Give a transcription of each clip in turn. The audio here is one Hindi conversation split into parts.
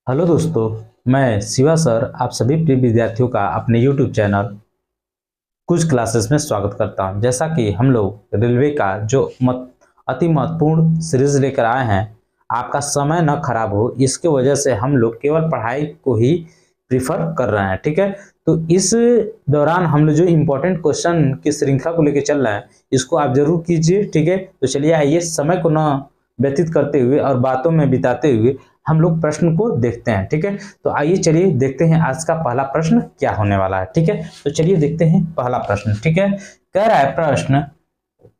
हेलो दोस्तों, मैं शिवा सर आप सभी प्रिय विद्यार्थियों का अपने यूट्यूब चैनल कुछ क्लासेस में स्वागत करता हूं। जैसा कि हम लोग रेलवे का जो अति महत्वपूर्ण सीरीज लेकर आए हैं, आपका समय न खराब हो इसके वजह से हम लोग केवल पढ़ाई को ही प्रीफर कर रहे हैं। ठीक है, तो इस दौरान हम लोग जो इम्पोर्टेंट क्वेश्चन की श्रृंखला को लेकर चल रहे हैं इसको आप जरूर कीजिए। ठीक है, तो चलिए आइए समय को न व्यतीत करते हुए और बातों में बिताते हुए हम लोग प्रश्न को देखते हैं। ठीक है, तो आइए चलिए देखते हैं आज का पहला प्रश्न क्या होने वाला है। ठीक है, तो चलिए देखते हैं पहला प्रश्न। ठीक है, कह रहा है प्रश्न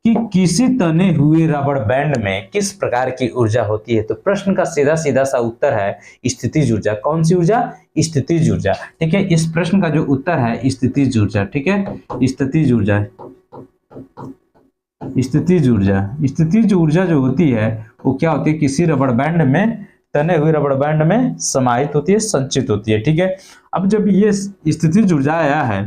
कि किसी तने हुए रबड़ बैंड में किस प्रकार की ऊर्जा होती है। तो प्रश्न का सीधा सीधा सा उत्तर है स्थितिज ऊर्जा। कौन सी ऊर्जा? स्थितिज ऊर्जा। ठीक है, इस प्रश्न का जो उत्तर है स्थितिज ऊर्जा। ठीक है, स्थितिज ऊर्जा। स्थितिज ऊर्जा, स्थितिज ऊर्जा जो होती है वो क्या होती है? किसी रबड़ बैंड में, तने हुए रबड़ बैंड में समाहित होती है, संचित होती है। ठीक है, अब जब ये स्थितिज ऊर्जा आया है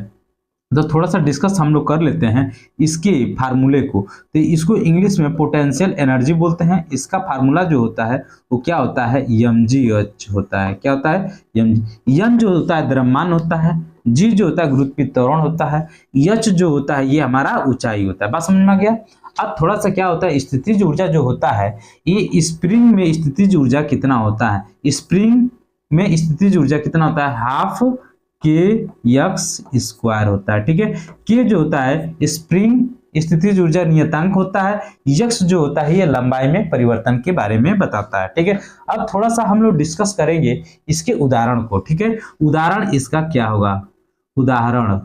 तो थोड़ा सा डिस्कस हम लोग कर लेते हैं इसके फार्मूले को। तो इसको इंग्लिश में पोटेंशियल एनर्जी बोलते हैं। इसका फार्मूला जो होता है वो क्या होता है? mgh होता है। क्या होता है? m जो होता है द्रव्यमान होता है, g जो होता है गुरुत्वीय त्वरण होता है, h जो होता है ये हमारा ऊंचाई होता है। बात समझ में आ गया? अब थोड़ा सा क्या होता है, स्थितिज ऊर्जा जो होता है ये स्प्रिंग में स्थितिज ऊर्जा कितना होता है? स्प्रिंग में स्थितिज ऊर्जा कितना होता है? हाफ के एक्स स्क्वायर होता है। ठीक है, के जो होता है स्प्रिंग स्थितिज ऊर्जा नियतांक होता है, यक्स जो होता है ये लंबाई में परिवर्तन के बारे में बताता है। ठीक है, अब थोड़ा सा हम लोग डिस्कस करेंगे इसके उदाहरण को। ठीक है, उदाहरण इसका क्या होगा? उदाहरण,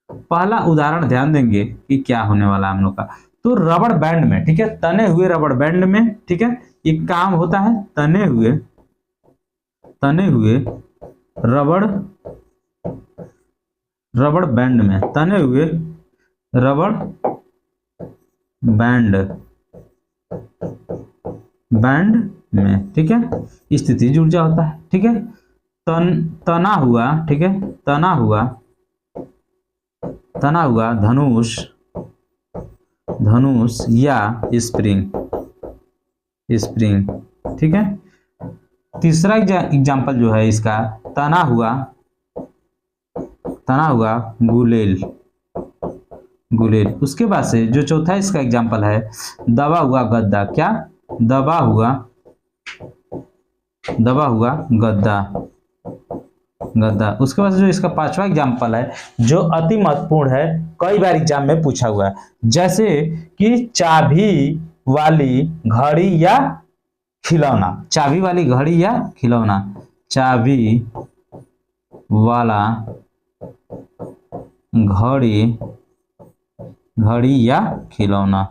पहला उदाहरण ध्यान देंगे कि क्या होने वाला हम लोग का। तो रबड़ बैंड में, ठीक है, तने हुए रबड़ बैंड में, ठीक है, ये काम होता है तने हुए रबड़ रबड़ बैंड में, तने हुए रबड़ बैंड में, ठीक है, स्थितिज ऊर्जा होता है। ठीक है, तना हुआ, ठीक है, तना हुआ धनुष या स्प्रिंग। ठीक है, तीसरा एग्जांपल जो है इसका तना हुआ गुलेल। उसके बाद से जो चौथा इसका एग्जांपल है दबा हुआ गद्दा। क्या? दबा हुआ गद्दा। उसके बाद जो इसका पांचवा एग्जांपल है जो अति महत्वपूर्ण है, कई बार एग्जाम में पूछा हुआ है, जैसे कि चाबी वाली घड़ी या खिलौना। चाबी वाली घड़ी या खिलौना। चाबी वाला घड़ी या खिलौना।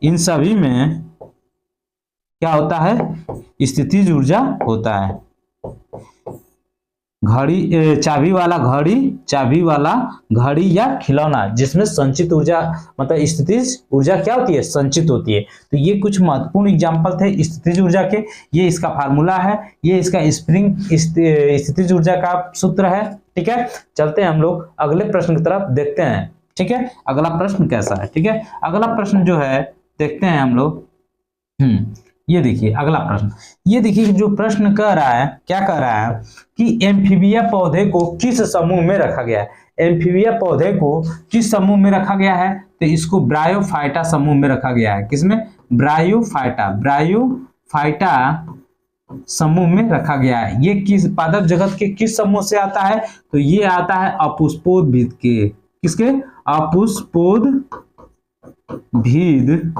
इन सभी में क्या होता है? स्थितिज ऊर्जा होता है। चाबी वाला घड़ी या खिलौना जिसमें संचित ऊर्जा, मतलब स्थितिज ऊर्जा क्या होती है? संचित होती है। तो ये कुछ महत्वपूर्ण एग्जांपल थे स्थितिज ऊर्जा के। ये इसका फार्मूला है, ये इसका स्प्रिंग स्थितिज ऊर्जा का सूत्र है। ठीक है, चलते हैं हम लोग अगले प्रश्न की तरफ देखते हैं। ठीक है, अगला प्रश्न कैसा है? ठीक है, अगला प्रश्न जो है देखते हैं हम लोग। ये देखिए अगला प्रश्न, ये देखिए जो प्रश्न कह रहा है, क्या कह रहा है कि एम्फीबिया पौधे को किस समूह में रखा गया है? एम्फीबिया पौधे को किस समूह में रखा गया है? तो इसको ब्रायोफाइटा समूह में रखा गया है। किसमें? ब्रायोफाइटा समूह में रखा गया है। ये किस पादप जगत के किस समूह से आता है? तो ये आता है अपुष्पोद्भिद के। किसके? अपुष्पोद्भिद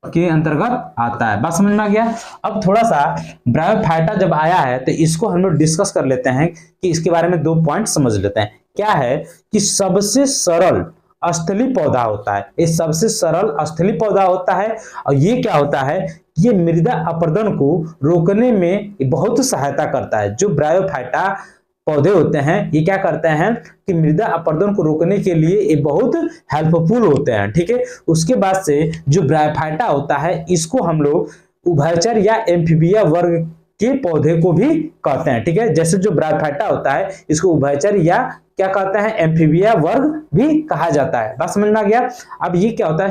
के अंतर्गत आता है। बात समझ में आ गया? अब थोड़ा सा ब्रायोफाइटा जब आया है तो इसको हम लोग डिस्कस कर लेते हैं कि इसके बारे में 2 पॉइंट समझ लेते हैं। क्या है कि सबसे सरल स्थलीय पौधा होता है, ये सबसे सरल स्थलीय पौधा होता है। और ये क्या होता है? ये मृदा अपरदन को रोकने में बहुत सहायता करता है। जो ब्रायोफाइटा पौधे होते हैं ये क्या करते हैं कि मृदा अपरदन को रोकने के लिए ये बहुत हेल्पफुल होते हैं। ठीक है, उसके बाद से जो ब्रायोफाइटा होता है इसको हम लोग उभयचर या एम्फीबिया वर्ग के पौधे को भी कहते हैं। ठीक है, जैसे जो ब्रायोफाइटा होता है इसको उभयचर या क्या कहते हैं? एम्फीबिया वर्ग भी कहा जाता है। बात समझ में आ गया? अब ये क्या होता है?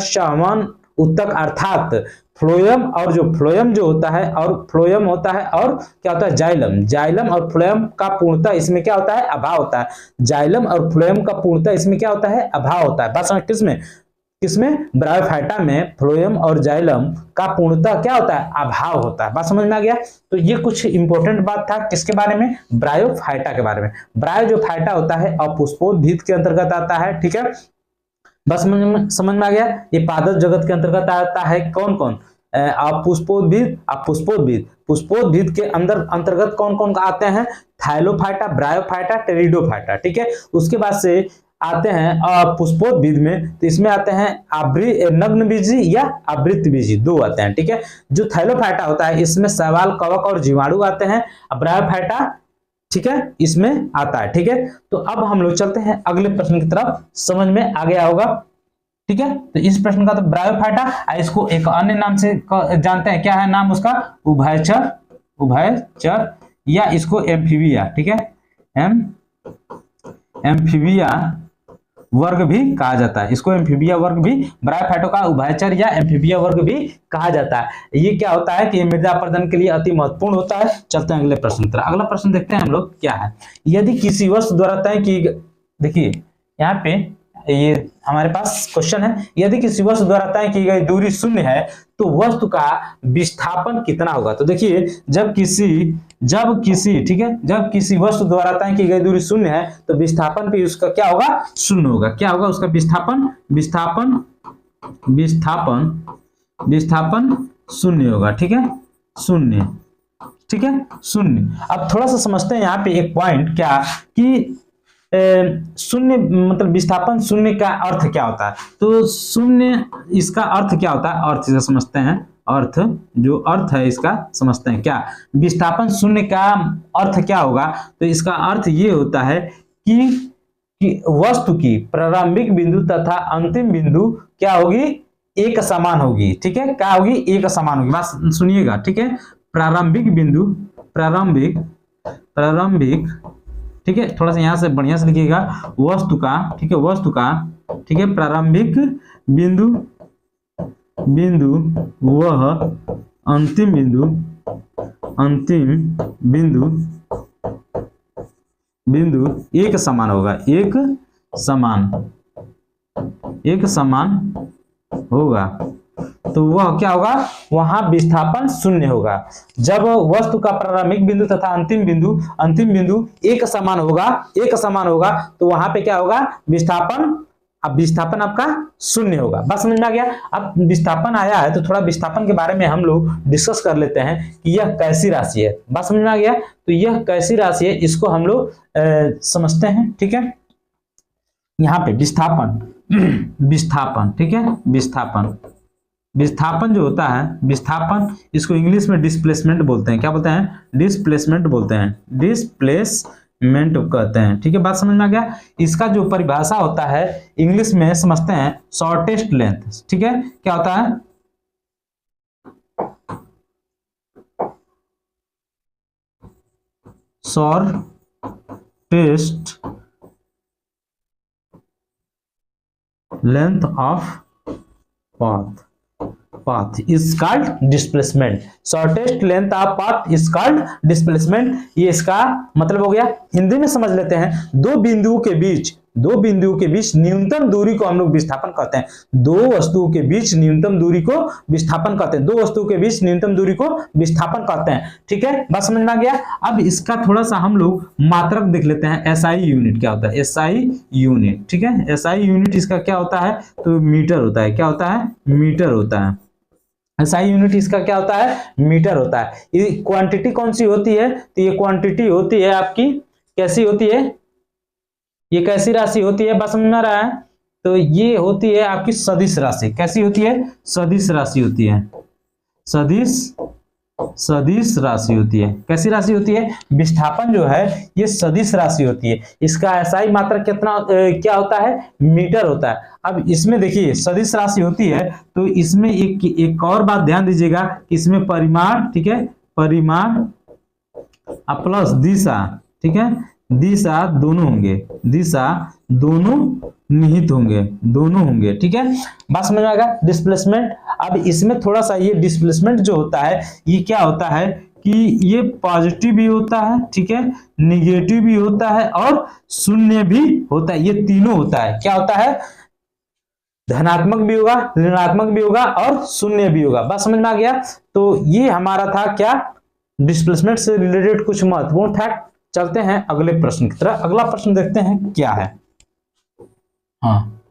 उत्तक अर्थात फ्लोएम, और जो फ्लोएम जो होता है, और फ्लोएम होता है, और क्या होता है जाइलम। जाइलम और फ्लोएम का पूर्णतः इसमें क्या होता है अभाव होता है। जाइलम और फ्लोएम का पूर्णतः इसमें क्या होता है अभाव होता है। बस किसमें किसमें ब्रायोफाइटा में फ्लोएम और जाइलम का पूर्णतः क्या होता है अभाव होता है। बात समझ में आ गया। तो ये कुछ इंपॉर्टेंट बात था किसके बारे में, ब्रायोफाइटा के बारे में। ब्रायो जो फाइटा होता है अपुष्पोद्भिद के अंतर्गत आता है, ठीक है। बस समझ में आ गया। ये पादप जगत के अंतर्गत आता है। कौन कौन, अपुष्पोद्भिद, अपुष्पोद्भिद, पुष्पोद्भिद के अंतर्गत कौन कौन आते हैं, थाइलोफाइटा, ब्रायोफाइटा, टेरिडोफाइटा, ठीक है। उसके बाद से आते हैं पुष्पोद्भिद में, तो इसमें आते हैं नग्न बीजी या आवृत बीजी, दो आते हैं, ठीक है। जो थाइलोफाइटा होता है इसमें शैवाल, कवक और जीवाणु आते हैं। ब्रायोफाइटा, ठीक है, इसमें आता है, ठीक है। तो अब हम लोग चलते हैं अगले प्रश्न की तरफ, समझ में आ गया होगा, ठीक है। तो इस प्रश्न का तो ब्रायोफाइटा, इसको एक अन्य नाम से जानते हैं, क्या है नाम उसका, उभयचर, उभयचर, या इसको एम्फीबिया, ठीक है, एम्फीबिया वर्ग भी कहा जाता है। इसको एम्फीबिया वर्ग भी, ब्रायोफाइटा का उभयचर या एम्फीबिया वर्ग भी कहा जाता है। ये क्या होता है कि मृदा अपरदन के लिए अति महत्वपूर्ण होता है। चलते हैं अगले प्रश्न की तरफ। अगला प्रश्न देखते हैं हम लोग क्या है। यदि किसी वस्तु द्वारा तय की, देखिए यहाँ पे ये हमारे पास क्वेश्चन है, यदि किसी वस्तु द्वारा तय की गई दूरी शून्य है तो वस्तु का विस्थापन कितना होगा। तो देखिए जब किसी ठीक है, जब किसी वस्तु द्वारा तय की गई दूरी शून्य है तो विस्थापन भी उसका क्या होगा, शून्य होगा। क्या होगा उसका विस्थापन, विस्थापन शून्य होगा, ठीक है, शून्य, ठीक है, शून्य। अब थोड़ा सा समझते हैं यहाँ पे एक पॉइंट, क्या कि शून्य मतलब विस्थापन शून्य का अर्थ क्या होता है। तो शून्य इसका अर्थ क्या होता है, अर्थ इसे समझते हैं, अर्थ जो अर्थ है इसका समझते हैं। क्या विस्थापन शून्य का अर्थ क्या होगा, तो इसका अर्थ ये होता है कि वस्तु की प्रारंभिक बिंदु तथा अंतिम बिंदु क्या होगी, एक समान होगी, ठीक है। क्या होगी, एक समान होगी। बात सुनिएगा, ठीक है। प्रारंभिक बिंदु, प्रारंभिक, ठीक है, थोड़ा सा यहां से बढ़िया से लिखिएगा, वस्तु का, ठीक है, वस्तु का, ठीक है, प्रारंभिक बिंदु वह अंतिम बिंदु एक समान होगा, एक समान होगा। तो वह क्या होगा, वहां विस्थापन शून्य होगा। जब वस्तु का प्रारंभिक बिंदु तथा अंतिम बिंदु एक समान होगा तो वहां पे क्या होगा, विस्थापन, अब विस्थापन आपका शून्य होगा। बस समझ में आ गया। अब विस्थापन आया है तो थोड़ा विस्थापन के बारे में हम लोग डिस्कस कर लेते हैं कि यह कैसी राशि है। बात समझ में आ गया। तो यह कैसी राशि है इसको हम लोग समझते हैं, ठीक है। यहाँ पे विस्थापन, ठीक है, विस्थापन जो होता है, विस्थापन इसको इंग्लिश में डिस्प्लेसमेंट बोलते हैं। क्या बोलते हैं, डिस्प्लेसमेंट बोलते हैं, डिस्प्लेसमेंट कहते हैं, ठीक है। बात समझ में आ गया। इसका जो परिभाषा होता है इंग्लिश में समझते हैं, शॉर्टेस्ट लेंथ, ठीक है। क्या होता है, shortest length of path is called displacement. shortest length of path is called displacement. ये इसका मतलब हो गया। हिंदी में समझ लेते हैं, दो बिंदुओं के बीच न्यूनतम दूरी को हम लोग विस्थापन कहते हैं। दो वस्तुओं के बीच न्यूनतम दूरी को विस्थापन कहते हैं, ठीक है। बात समझ में आ गया। अब इसका थोड़ा सा हम लोग मात्रक देख लेते हैं। एसआई यूनिट क्या होता है, एसआई यूनिट, ठीक है। एसआई यूनिट इसका क्या होता है, तो मीटर होता है। क्या होता है, मीटर होता है। एसआई यूनिट इसका क्या होता है, मीटर होता है। ये क्वांटिटी कौन सी होती है, तो ये क्वांटिटी होती है आपकी, कैसी होती है, ये कैसी राशि होती है, बस समझ में आ रहा है। तो ये होती है आपकी सदिश राशि। कैसी होती है, सदिश राशि होती है, सदिश राशि होती है। कैसी राशि होती है, विस्थापन जो है ये सदिश राशि होती है। इसका एसआई मात्रक कितना क्या होता है, मीटर होता है। अब इसमें देखिए सदिश राशि होती है तो इसमें एक और बात ध्यान दीजिएगा, इसमें परिमाण, ठीक है, परिमाण प्लस दिशा, ठीक है, दिशा दोनों होंगे, दिशा दोनों निहित होंगे, दोनों होंगे, ठीक है। बात समझ में आएगा। डिस्प्लेसमेंट, अब इसमें थोड़ा सा ये डिस्प्लेसमेंट जो होता है ये क्या होता है कि ये पॉजिटिव भी होता है, ठीक है, निगेटिव भी होता है और शून्य भी होता है, ये तीनों होता है। क्या होता है, धनात्मक भी होगा, ऋणात्मक भी होगा और शून्य भी होगा। बात समझ में आ गया। तो ये हमारा था क्या, डिस्प्लेसमेंट से रिलेटेड कुछ महत्वपूर्ण फैक्ट। चलते हैं अगले प्रश्न की तरफ। अगला प्रश्न देखते हैं क्या है। हाँ,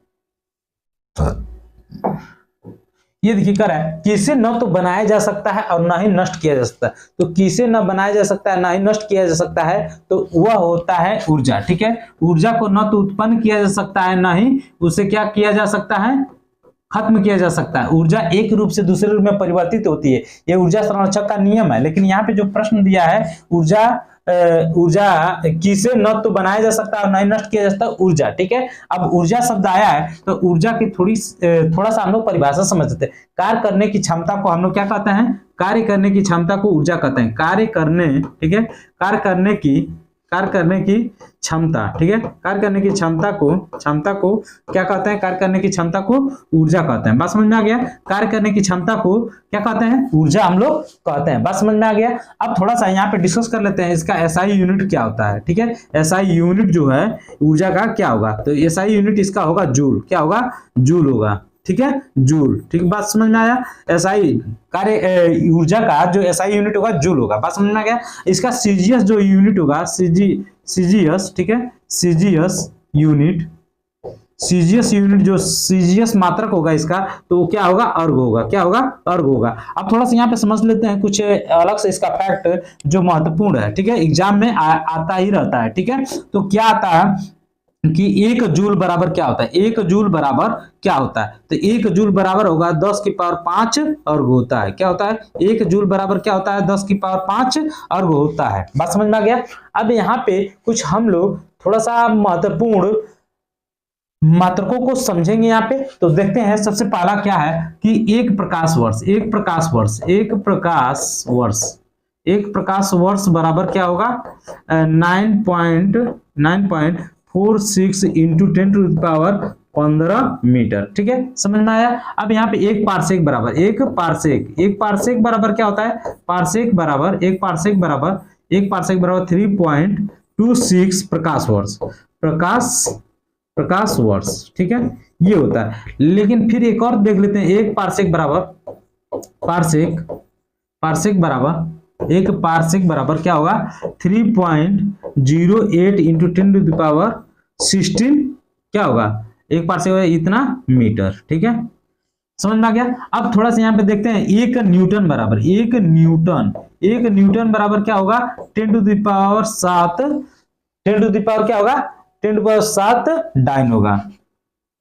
ये देखिए कर है, किसे न तो बनाया जा सकता है और ना ही नष्ट किया जा सकता है। तो किसे न बनाया जा सकता है ना ही नष्ट किया जा सकता है, तो वह होता है ऊर्जा, ठीक है। ऊर्जा को न तो उत्पन्न किया जा सकता है ना ही उसे क्या किया जा सकता है, खत्म किया जा सकता है। ऊर्जा एक रूप से दूसरे रूप में परिवर्तित होती है, यह ऊर्जा संरक्षक का नियम है। लेकिन यहाँ पे जो प्रश्न दिया है, ऊर्जा किसे न तो बनाया जा सकता है और न ही नष्ट किया जा सकता है, ऊर्जा, ठीक है। अब ऊर्जा शब्द आया है तो ऊर्जा की थोड़ा सा हम लोग परिभाषा समझ सकते हैं। कार्य करने की क्षमता को हम लोग क्या कहते हैं, कार्य करने की क्षमता को ऊर्जा कहते हैं। कार्य करने, ठीक है, कार्य करने की क्षमता, ठीक है, कार्य करने की क्षमता को क्या कहते हैं, कार्य करने की क्षमता को ऊर्जा कहते हैं। बात समझ में आ गया। कार्य करने की क्षमता को क्या कहते हैं, ऊर्जा हम लोग कहते हैं। बात समझ में आ गया। अब थोड़ा सा यहाँ पे डिस्कस कर लेते हैं इसका एसआई यूनिट क्या होता है, ठीक है। एसआई यूनिट जो है ऊर्जा का क्या होगा, तो एसआई यूनिट इसका होगा जूल, क्या होगा, जूल होगा, ठीक है, जूल, ठीक। बात समझ में आया। एसआई कार्य ऊर्जा का जो एसआई यूनिट होगा जूल होगा। बात समझ में आ गया। इसका सीजीएस जो यूनिट होगा, सीजीएस, ठीक है, सीजीएस यूनिट जो सीजीएस मात्रक होगा इसका, तो क्या होगा, अर्ग होगा, क्या होगा, अर्ग होगा। अब थोड़ा सा यहाँ पे समझ लेते हैं कुछ अलग से इसका फैक्ट जो महत्वपूर्ण है, ठीक है, एग्जाम में आता ही रहता है, ठीक है। तो क्या आता है कि 1 जूल बराबर क्या होता है, 1 जूल बराबर क्या होता है, तो 1 जूल बराबर होगा 10 की पावर 5 अर्ग होता है। क्या होता है, 1 जूल बराबर क्या होता है, 10 की पावर 5 अर्ग होता है। बात समझ में आ गया। अब यहाँ पे कुछ हम लोग थोड़ा सा महत्वपूर्ण मात्रकों को समझेंगे यहाँ पे। तो देखते हैं सबसे पहला क्या है कि एक प्रकाश वर्ष बराबर क्या होगा, 9.46 इंटू 10⁻15 मीटर, ठीक है, समझ में आया। अब यहाँ पे एक पारसेक बराबर क्या होता है, पारसेक बराबर 3.26 प्रकाश वर्ष, ठीक है, ये होता है। लेकिन फिर एक और देख लेते हैं, एक पारसेक बराबर क्या होगा, 3.08 इंटू 10⁻16 क्या होगा, एक पारसेक होगा इतना मीटर, ठीक है, समझ में आ गया। अब थोड़ा सा यहाँ पे देखते हैं, एक न्यूटन बराबर क्या होगा, 10⁻7 क्या होगा, 10⁻7 डाइन होगा,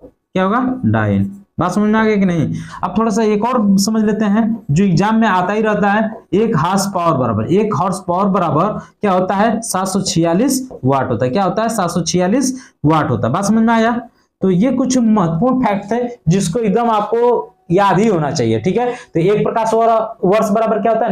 क्या होगा, डाइन। बात समझ में आ गया कि नहीं। अब थोड़ा सा एक और समझ लेते हैं जो एग्जाम में आता ही रहता है, एक हॉर्स पावर बराबर क्या होता है, 746 वाट होता है। क्या होता है, 746 वाट होता है। बात समझ में आया। तो ये कुछ महत्वपूर्ण फैक्ट है जिसको एकदम आपको याद ही होना चाहिए, ठीक है। तो एक प्रकाश वर्ष बराबर क्या होता है,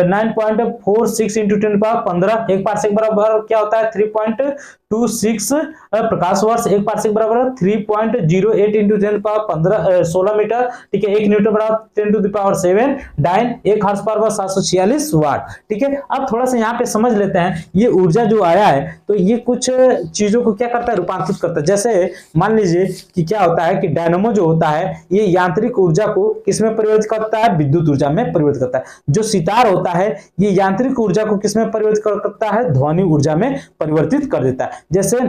9.46 इंटू 10⁻15। एक पारसेक बराबर क्या होता है, 3.26 प्रकाश वर्ष। एक पारसेक बराबर 3.08 इंटू 10⁻15 16 मीटर, ठीक है। एक न्यूटन बराबर 10⁻7 डाइन। एक हॉर्स पावर 746 वाट, ठीक है। अब थोड़ा सा यहाँ पे समझ लेते हैं, ये ऊर्जा जो आया है तो ये कुछ चीजों को क्या करता है, रूपांतरित करता है। जैसे मान लीजिए कि क्या होता है कि डायनामो जो होता है ये यांत्रिक ऊर्जा को किसमें परिवर्तित करता है, विद्युत ऊर्जा में परिवर्तित करता है। जो सितार होता है ये यांत्रिक ऊर्जा को किसमें परिवर्तित करता है, ध्वनि ऊर्जा में परिवर्तित कर देता है। जैसे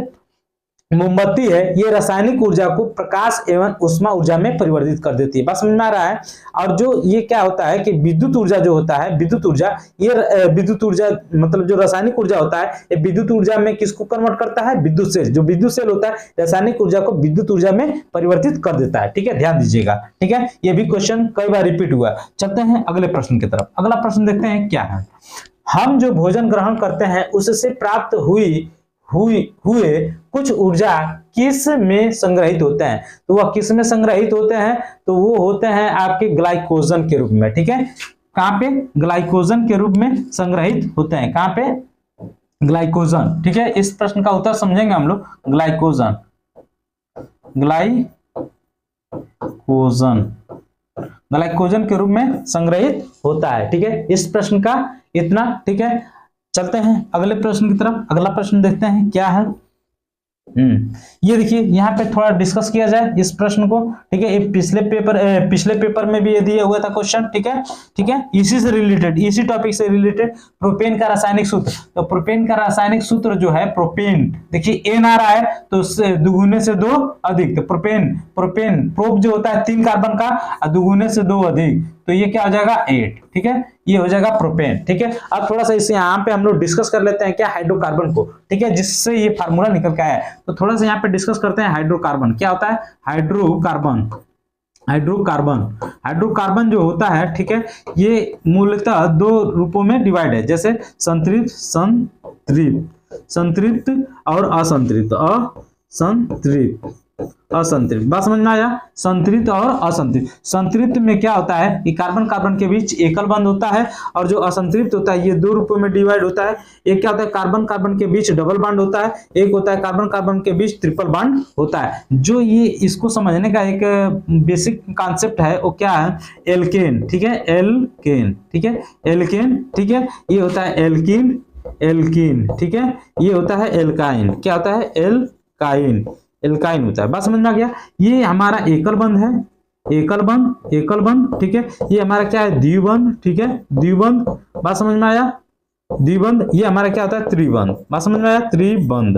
मोमबत्ती है ये रासायनिक ऊर्जा को प्रकाश एवं उष्मा ऊर्जा में परिवर्तित कर देती है। बात समझ में आ रहा है। और जो ये क्या होता है कि विद्युत ऊर्जा जो होता है, विद्युत ऊर्जा मतलब जो रासायनिक ऊर्जा होता है ये विद्युत ऊर्जा में किसको कन्वर्ट करता है, विद्युत सेल। जो विद्युत सेल होता है रासायनिक ऊर्जा को विद्युत ऊर्जा में परिवर्तित कर देता है, ठीक है, ध्यान दीजिएगा, ठीक है। ये भी क्वेश्चन कई बार रिपीट हुआ। चलते हैं अगले प्रश्न की तरफ। अगला प्रश्न देखते हैं क्या है, हम जो भोजन ग्रहण करते हैं उससे प्राप्त हुए कुछ ऊर्जा किस में संग्रहित होते हैं। तो वह किस में संग्रहित होते हैं, तो वो होते हैं आपके ग्लाइकोजन के रूप में, ठीक है। कहां पे, ग्लाइकोजन के रूप में संग्रहित होते हैं। कहां पे, ग्लाइकोजन, ठीक है। इस प्रश्न का उत्तर समझेंगे हम लोग। ग्लाइकोजन, ग्लाइकोजन ग्लाइकोजन के रूप में संग्रहित होता है, ठीक है। इस प्रश्न का इतना, ठीक है। चलते हैं अगले प्रश्न की तरफ। अगला प्रश्न देखते हैं क्या है। ये देखिए यहाँ पे थोड़ा डिस्कस किया जाए इस प्रश्न को, ठीक है। ये पिछले पेपर में भी ये दिया हुआ था क्वेश्चन, ठीक है, ठीक है। इसी से रिलेटेड, इसी टॉपिक से रिलेटेड प्रोपेन का रासायनिक सूत्र। तो प्रोपेन का रासायनिक सूत्र जो है प्रोपेन, देखिए एन आ रहा है तो उससे दुगुने से 2 अधिक। तो प्रोपेन प्रोप जो होता है 3 कार्बन का, दुगुने से 2 अधिक, तो ये क्या हो जाएगा 8, ठीक है। ये हो जाएगा प्रोपेन, ठीक है। अब थोड़ा सा इसे यहाँ पे हम लोग डिस्कस कर लेते हैं क्या, हाइड्रोकार्बन को, ठीक है, जिससे ये फार्मूला निकल के आया है। तो थोड़ा सा यहाँ पे डिस्कस करते हैं हाइड्रोकार्बन क्या होता है। हाइड्रोकार्बन जो होता है, ठीक है, ये मूलतः 2 रूपों में डिवाइड है, जैसे संतृप्त और असंतृप्त। बात समझ में आया। संतृप्त और असंतृप्त। संतृप्त में क्या होता है कि कार्बन कार्बन के बीच एकल बंध होता है, और जो असंतृप्त होता है ये 2 रूपों में डिवाइड होता है। एक क्या होता है, कार्बन कार्बन के बीच डबल बॉन्ड होता है, एक होता है कार्बन कार्बन के बीच ट्रिपल बॉन्ड होता है। जो ये इसको समझने का एक बेसिक कॉन्सेप्ट है वो क्या है, एल्केन, ठीक है, एल्केन, ठीक है, एल्केन, ठीक है। ये होता है एल्कीन, ठीक है। ये होता है एल्काइन, क्या होता है, एल्काइन होता है। बात समझ में आ गया। ये हमारा एकल बंध है, एकल बंध, ठीक है। ये हमारा क्या है, द्विबंध, ठीक है, द्विबंध। बात समझ में आया। द्विबंध ये हमारा क्या होता है, त्रिबंध। बात समझ में आया, त्रिबंध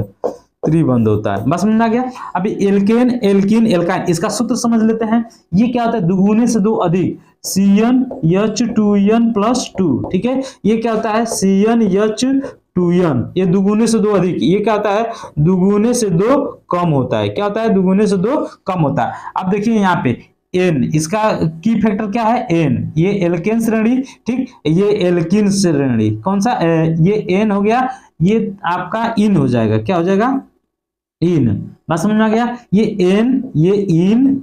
होता है। बस समझ में आ गया। अभी एल्केन, एल्कीन, एल्काइन, इसका सूत्र समझ लेते हैं। ये क्या होता है, दुगुने से 2 अधिक, CnH2n+2, ठीक है। ये क्या होता है, CnH2n, ये दुगुने से 2 अधिक। ये क्या होता है, दुगुने से 2 कम होता है। क्या होता है, दुगुने से 2 कम होता है। अब देखिए यहाँ पे एन, इसका की फैक्टर क्या है, एन। ये एल्केन श्रेणी, ठीक, ये एल्कीन श्रेणी, कौन सा, ये एन हो गया, ये आपका इन हो जाएगा, क्या हो जाएगा, इन। बात समझ में आ गया। ये एन, ये इन,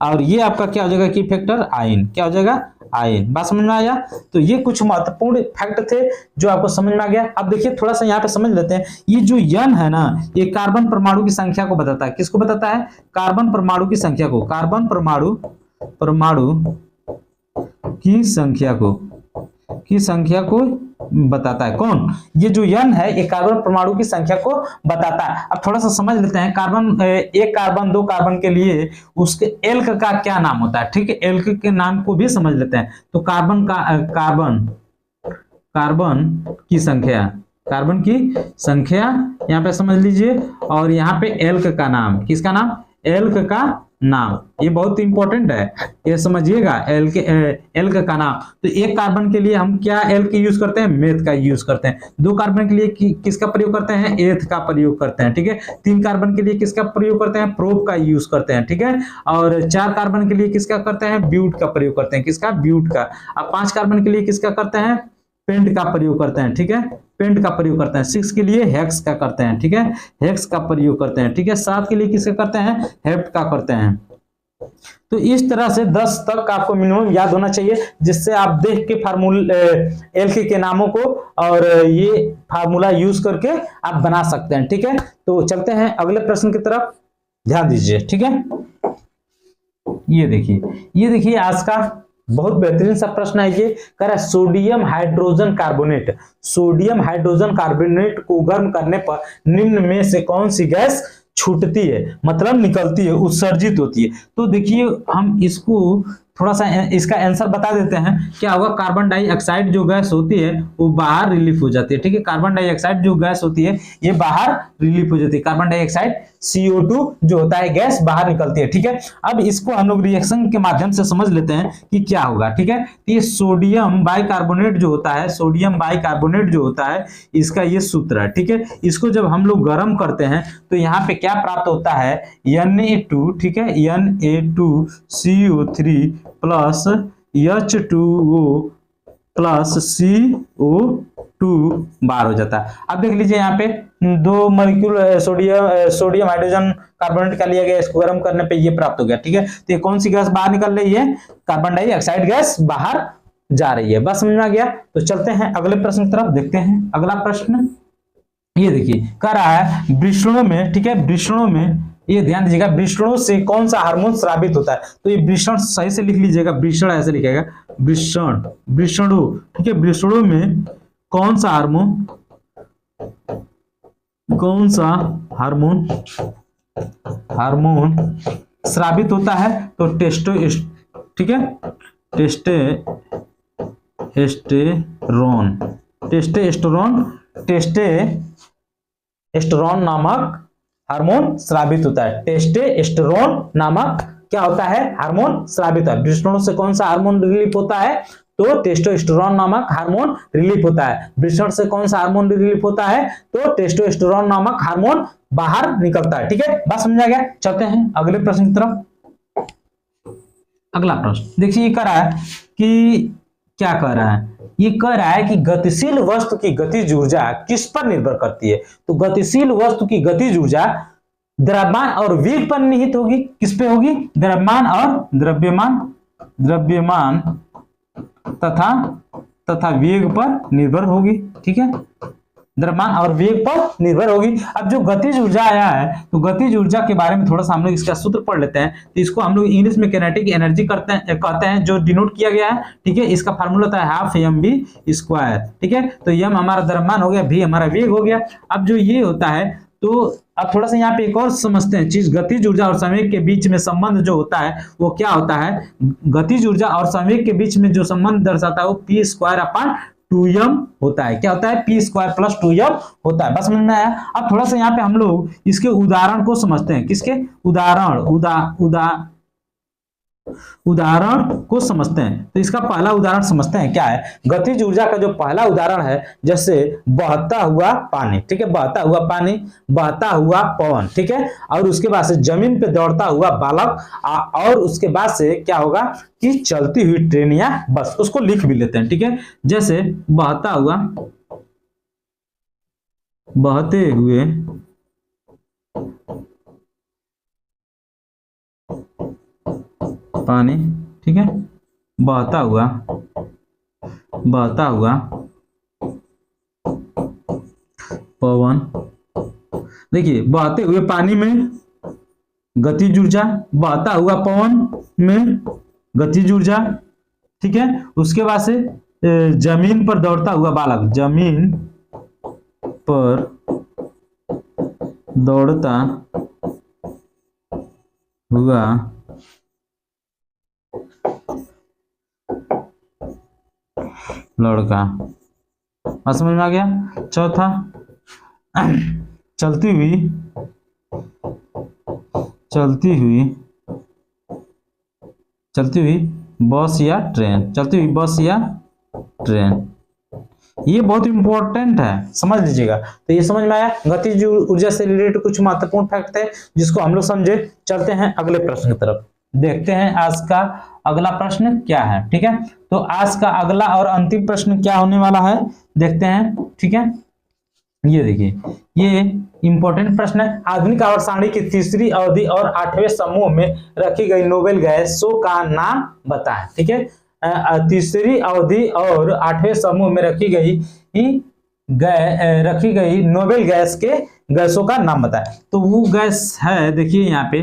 और ये आपका क्या हो जाएगा, की फैक्टर आइन, क्या हो जाएगा, आइन। बात समझ में आया। तो ये कुछ महत्वपूर्ण फैक्ट थे जो आपको समझ में आ गया। अब देखिए थोड़ा सा यहाँ पे समझ लेते हैं। ये जो यन है ना, ये कार्बन परमाणु की संख्या को बताता है। किसको बताता है, कार्बन परमाणु की संख्या को, कार्बन परमाणु की संख्या को बताता है। कौन, ये जो यन है ये कार्बन परमाणु की संख्या को बताता है। अब थोड़ा सा समझ लेते हैं। कार्बन, एक कार्बन, 2 कार्बन के लिए उसके एल्क का क्या नाम होता है, ठीक है। एल्क के नाम को भी समझ लेते हैं। तो कार्बन की संख्या यहाँ पे समझ लीजिए, और यहाँ पे एल्क का नाम, किसका नाम, एल्क का नाम, ये बहुत इंपॉर्टेंट है, ये समझिएगा। एल्क का नाम। तो एक कार्बन के लिए हम क्या एल्क यूज करते हैं, मेथ का यूज करते हैं। 2 कार्बन के लिए किसका प्रयोग करते हैं, एथ का प्रयोग करते हैं, ठीक है। 3 कार्बन के लिए किसका प्रयोग करते हैं, प्रोप का यूज करते हैं, ठीक है। और 4 कार्बन के लिए किसका करते हैं, ब्यूट का प्रयोग करते हैं, किसका, ब्यूट का। अब 5 कार्बन के लिए किसका करते हैं, पेंट का प्रयोग करते हैं, ठीक है, पेंट का प्रयोग करते हैं। 6 के लिए हेक्स का करते हैं, ठीक है, हेक्स का प्रयोग करते हैं, ठीक है। 7 के लिए किसका करते हैं, हेप्ट का करते हैं। तो इस तरह से 10 तक आपको मिनिमम याद होना चाहिए, जिससे आप देख के फार्मूला एल्क के नामों को और ये फार्मूला यूज करके आप बना सकते हैं, ठीक है। तो चलते हैं अगले प्रश्न की तरफ, ध्यान दीजिए, ठीक है। ये देखिए आज का बहुत बेहतरीन सा प्रश्न है। ये कह रहा है सोडियम हाइड्रोजन कार्बोनेट को गर्म करने पर निम्न में से कौन सी गैस छूटती है, मतलब निकलती है, उत्सर्जित होती है। तो देखिए हम इसको थोड़ा सा इसका आंसर बता देते हैं। क्या होगा, कार्बन डाइऑक्साइड जो गैस होती है वो बाहर रिलीफ हो जाती है, ठीक है। कार्बन डाइऑक्साइड जो गैस होती है ये बाहर रिलीफ हो जाती है। कार्बन डाइऑक्साइड CO2 जो होता है गैस बाहर निकलती है, ठीक है। अब इसको हम लोग रिएक्शन के माध्यम से समझ लेते हैं कि क्या होगा, ठीक है। ये सोडियम बाइकार्बोनेट जो होता है, इसका ये सूत्र है, ठीक है। इसको जब हम लोग गर्म करते हैं तो यहाँ पे क्या प्राप्त होता है, Na2, ठीक है, Na2CO3 plus H2O plus CO2 बार हो जाता है। अब देख लीजिए यहाँ पे 2 मॉलिक्यूल सोडियम हाइड्रोजन कार्बोनेट का लिया गया, इसको गर्म करने पे ये प्राप्त हो गया, ठीक है। तो ये कौन सी गैस बाहर निकल रही है, कार्बन डाइऑक्साइड गैस बाहर जा रही है। बस समझ में आ गया। तो चलते हैं अगले प्रश्न की तरफ, देखते हैं अगला प्रश्न। ये देखिए कह रहा है वृषणों में, ठीक है, वृषणों में, ये ध्यान दीजिएगा, वृषणों से कौन सा हार्मोन स्रावित होता है। तो ये वृषण सही से लिख लीजिएगा, वृषण ऐसे लिखेगा, वृषण, वृषणु, ठीक है, वृषणों में कौन सा हार्मोन, कौन सा हार्मोन, हार्मोन स्रावित होता है। तो ठीक है, टेस्टेस्टेरोन, टेस्टेस्टेरोन, टेस्टेस्टेरोन नामक हार्मोन स्रावित होता है। टेस्टेस्टेरोन नामक क्या होता है, हार्मोन स्रावित है। वृषणों से कौन सा हार्मोन रिलीफ होता है, तो टेस्टोस्टेरोन नामक हार्मोन रिलीफ होता है। वृषण से कौन सा हार्मोन रिलीफ होता है, तो टेस्टोस्टेरोन नामक हार्मोन बाहर निकलता है। ठीक है, बात समझा गया। चलते हैं अगले प्रश्न की तरफ। अगला प्रश्न देखिए, ये कह रहा है कि क्या कह रहा है, ये कह रहा है कि गतिशील वस्तु की गतिज ऊर्जा किस पर निर्भर करती है। तो गतिशील वस्तु की गतिज ऊर्जा द्रव्यमान और वेग पर निहित होगी। किस पे होगी, द्रव्यमान और द्रव्यमान तथा वेग पर निर्भर होगी। ठीक है, द्रव्यमान और वेग पर निर्भर होगी। अब जो गतिज ऊर्जा आया है, तो गतिज ऊर्जा के बारे में थोड़ा सा हम लोग इसका सूत्र पढ़ लेते हैं। तो इसको हम लोग इंग्लिश में काइनेटिक एनर्जी कहते हैं, जो डिनोट किया गया है। ठीक है, इसका फार्मूला होता है हाफ mv²। ठीक है, तो m हमारा द्रव्यमान हो गया, v हमारा वेग हो गया। अब जो ये होता है, तो अब थोड़ा सा यहाँ पे एक और समझते हैं चीज, गतिज ऊर्जा और संवेग के बीच में संबंध जो होता है वो क्या होता है। गतिज ऊर्जा और संवेग के बीच में जो संबंध दर्शाता है वो p²/2m होता है। क्या होता है, p² + 2m होता है। बस समझ में आया। अब थोड़ा सा यहाँ पे हम लोग इसके उदाहरण को समझते हैं। किसके उदाहरण को समझते हैं। तो इसका पहला उदाहरण समझते हैं क्या है। गतिज ऊर्जा का जो पहला उदाहरण है, जैसे बहता हुआ पानी। ठीक है, बहता हुआ पानी, बहता हुआ पवन। ठीक है, और उसके बाद से जमीन पे दौड़ता हुआ बालक, और उसके बाद से क्या होगा कि चलती हुई ट्रेन या बस। उसको लिख भी लेते हैं। ठीक है, जैसे बहता हुआ, बहते हुए पानी। ठीक है, बहता हुआ पवन। देखिए, बहते हुए पानी में गतिज ऊर्जा, बहता हुआ पवन में गतिज ऊर्जा। ठीक है, उसके बाद से जमीन पर दौड़ता हुआ बालक, जमीन पर दौड़ता हुआ लड़का। समझ में आ गया। चौथा, चलती हुई बस या ट्रेन, चलती हुई बस या ट्रेन। ये बहुत इंपॉर्टेंट है, समझ लीजिएगा। तो ये समझ में आया। गतिज ऊर्जा से रिलेटेड कुछ महत्वपूर्ण फैक्ट है जिसको हम लोग समझे। चलते हैं अगले प्रश्न की तरफ, देखते हैं आज का अगला प्रश्न क्या है। ठीक है, तो आज का अगला और अंतिम प्रश्न क्या होने वाला है, देखते हैं। ठीक है, ये देखिए, ये इंपॉर्टेंट प्रश्न है। आधुनिक आवर्त सारणी की तीसरी अवधि और 8वें समूह में रखी गई नोबेल गैसों का नाम बताएं। ठीक है, तीसरी अवधि और 8वें समूह में रखी गई नोबेल गैसों का नाम बताएं। तो वो गैस है, देखिए यहाँ पे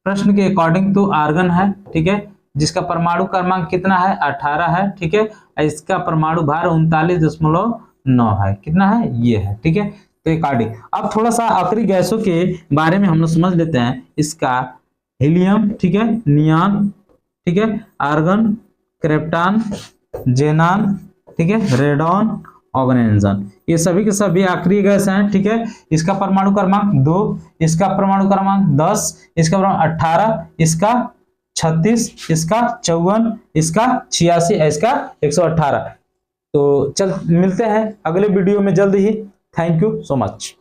प्रश्न के अकॉर्डिंग तो आर्गन है। ठीक है, जिसका परमाणु क्रमांक कितना है, 18 है। ठीक है, इसका परमाणु भार 39.9 है। कितना है, ये है। ठीक है, तो अकॉर्डिंग अब थोड़ा सा आखिरी गैसों के बारे में हम लोग समझ लेते हैं। इसका हीलियम, ठीक है, नियॉन, ठीक है, आर्गन, क्रिप्टॉन, जेनान, ठीक है, रेडॉन, ऑर्गेनाइजन, ये सभी के सभी आखिरी गैस हैं। ठीक है, इसका परमाणु क्रमांक 2, इसका परमाणु क्रमांक 10, इसका परमाणु 18, इसका 36, इसका 54, इसका 86, इसका 118। तो चल मिलते हैं अगले वीडियो में जल्द ही। Thank you so much.